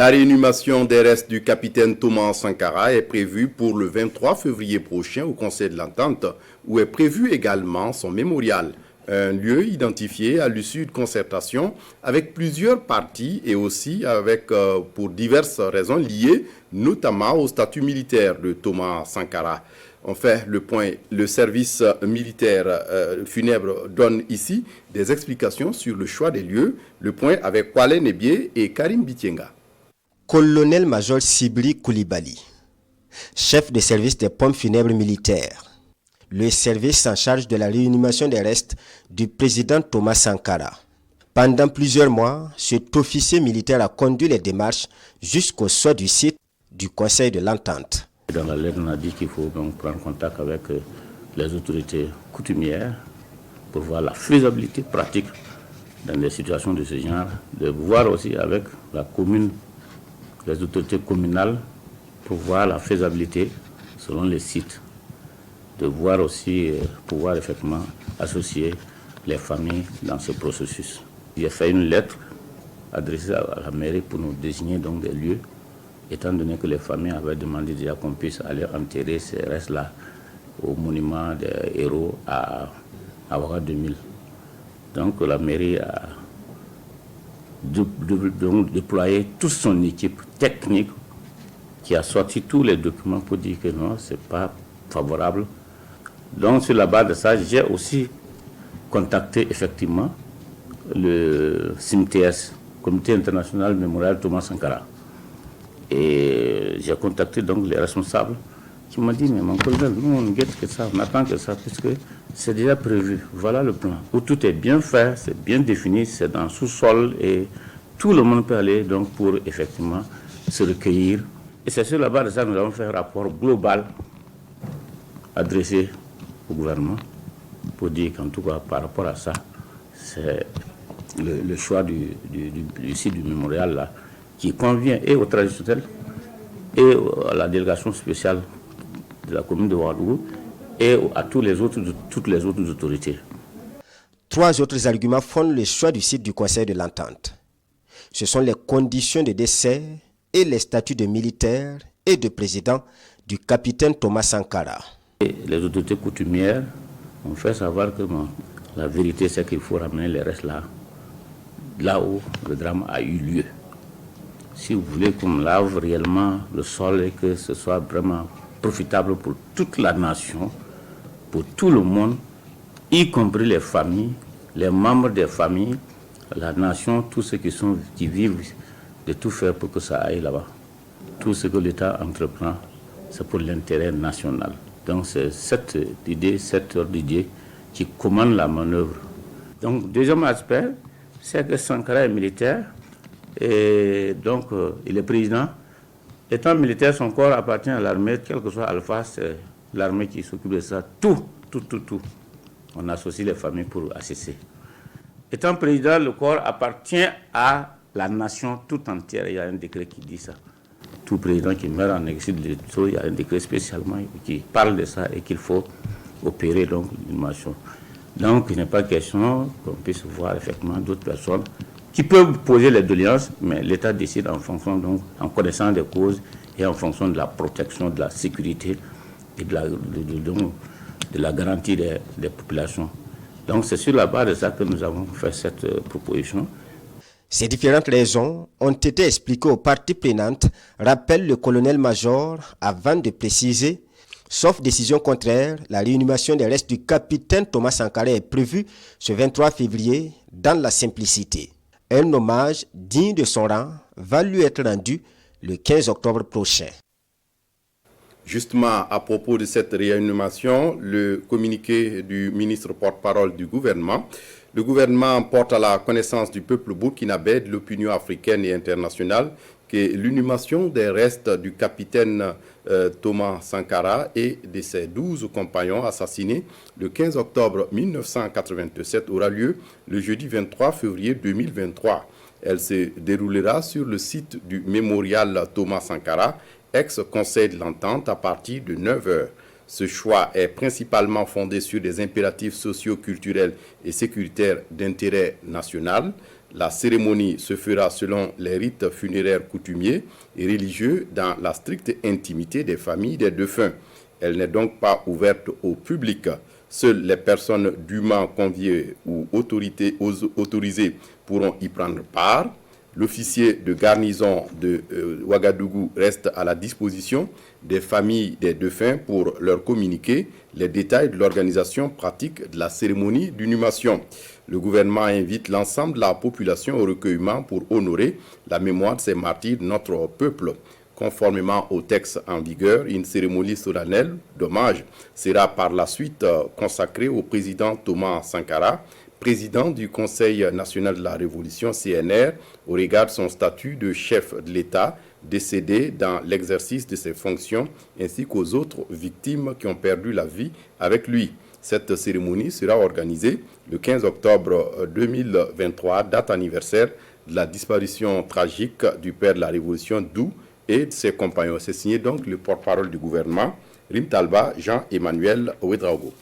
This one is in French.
La réinhumation des restes du capitaine Thomas Sankara est prévue pour le 23 février prochain au Conseil de l'Entente, où est prévu également son mémorial. Un lieu identifié à l'issue de concertation avec plusieurs parties et aussi pour diverses raisons liées notamment au statut militaire de Thomas Sankara. On fait le point, le service militaire funèbre donne ici des explications sur le choix des lieux. Le point avec Kwale Nebié et Karim Bitienga. Colonel-major Sibri Koulibaly, chef de service des pompes funèbres militaires. Le service en charge de la réanimation des restes du président Thomas Sankara. Pendant plusieurs mois, cet officier militaire a conduit les démarches jusqu'au sort du site du Conseil de l'Entente. Dans la lettre, on a dit qu'il faut donc prendre contact avec les autorités coutumières pour voir la faisabilité pratique dans des situations de ce genre, de voir aussi avec la commune, les autorités communales pour voir la faisabilité selon les sites, de voir aussi pouvoir effectivement associer les familles dans ce processus. J'ai fait une lettre adressée à la mairie pour nous désigner donc des lieux, étant donné que les familles avaient demandé déjà qu'on puisse aller enterrer ces restes-là au monument des héros à Ouaga 2000. Donc la mairie a déployé toute son équipe technique qui a sorti tous les documents pour dire que non, ce n'est pas favorable. Donc sur la base de ça, j'ai aussi contacté effectivement le CIMTS, Comité international mémorial Thomas Sankara. Et j'ai contacté donc les responsables qui m'ont dit, mais mon colonel, nous on guette que ça, on attend que ça, puisque c'est déjà prévu. Voilà le plan, où tout est bien fait, c'est bien défini, c'est dans le sous-sol et tout le monde peut aller donc pour effectivement se recueillir. Et c'est sur la base de ça que nous avons fait un rapport global adressé au gouvernement pour dire qu'en tout cas par rapport à ça, c'est le choix du site du mémorial là, qui convient et aux traditionnels et à la délégation spéciale de la commune de Ouagadougou et à toutes les autres autorités. 3 autres arguments fondent le choix du site du Conseil de l'Entente. Ce sont les conditions de décès et les statuts de militaire et de président du capitaine Thomas Sankara. Et les autorités coutumières ont fait savoir que la vérité c'est qu'il faut ramener les restes là où le drame a eu lieu. Si vous voulez qu'on lave réellement le sol et que ce soit vraiment profitable pour toute la nation, pour tout le monde, y compris les familles, les membres des familles, la nation, tous ceux qui vivent, de tout faire pour que ça aille là-bas. Tout ce que l'État entreprend, c'est pour l'intérêt national. Donc c'est cette ordre d'idée qui commande la manœuvre. Donc deuxième aspect, c'est que Sankara est militaire. Et donc, il est président. Étant militaire, son corps appartient à l'armée, quel que soit Alpha, c'est l'armée qui s'occupe de ça. Tout. On associe les familles pour assister. Étant président, le corps appartient à la nation tout entière. Il y a un décret qui dit ça. Tout président qui meurt en exil, il y a un décret spécialement qui parle de ça et qu'il faut opérer donc l'inhumation. Donc, il n'est pas question qu'on puisse voir effectivement d'autres personnes qui peuvent poser les doléances, mais l'État décide en fonction, donc, en connaissant des causes et en fonction de la protection, de la sécurité et de la garantie des populations. Donc c'est sur la base de ça que nous avons fait cette proposition. Ces différentes raisons ont été expliquées aux parties prenantes, rappelle le colonel-major avant de préciser. Sauf décision contraire, la réinhumation des restes du capitaine Thomas Sankara est prévue ce 23 février dans la simplicité. Un hommage digne de son rang va lui être rendu le 15 octobre prochain. Justement, à propos de cette réanimation, le communiqué du ministre porte-parole du gouvernement, le gouvernement porte à la connaissance du peuple burkinabé, de l'opinion africaine et internationale, que l'inhumation des restes du capitaine Thomas Sankara et de ses 12 compagnons assassinés le 15 octobre 1987 aura lieu le jeudi 23 février 2023. Elle se déroulera sur le site du mémorial Thomas Sankara, ex-Conseil de l'Entente, à partir de 9h. Ce choix est principalement fondé sur des impératifs socio-culturels et sécuritaires d'intérêt national. La cérémonie se fera selon les rites funéraires coutumiers et religieux dans la stricte intimité des familles des défunts. Elle n'est donc pas ouverte au public. Seules les personnes dûment conviées ou autorisées pourront y prendre part. L'officier de garnison de Ouagadougou reste à la disposition des familles des défunts pour leur communiquer les détails de l'organisation pratique de la cérémonie d'inhumation. Le gouvernement invite l'ensemble de la population au recueillement pour honorer la mémoire de ces martyrs de notre peuple. Conformément au texte en vigueur, une cérémonie solennelle d'hommage sera par la suite consacrée au président Thomas Sankara, président du Conseil national de la Révolution CNR, au regard de son statut de chef de l'État décédé dans l'exercice de ses fonctions, ainsi qu'aux autres victimes qui ont perdu la vie avec lui. Cette cérémonie sera organisée le 15 octobre 2023, date anniversaire de la disparition tragique du père de la Révolution Dou et de ses compagnons. C'est signé donc le porte-parole du gouvernement, Rim Talba Jean-Emmanuel Ouedraogo.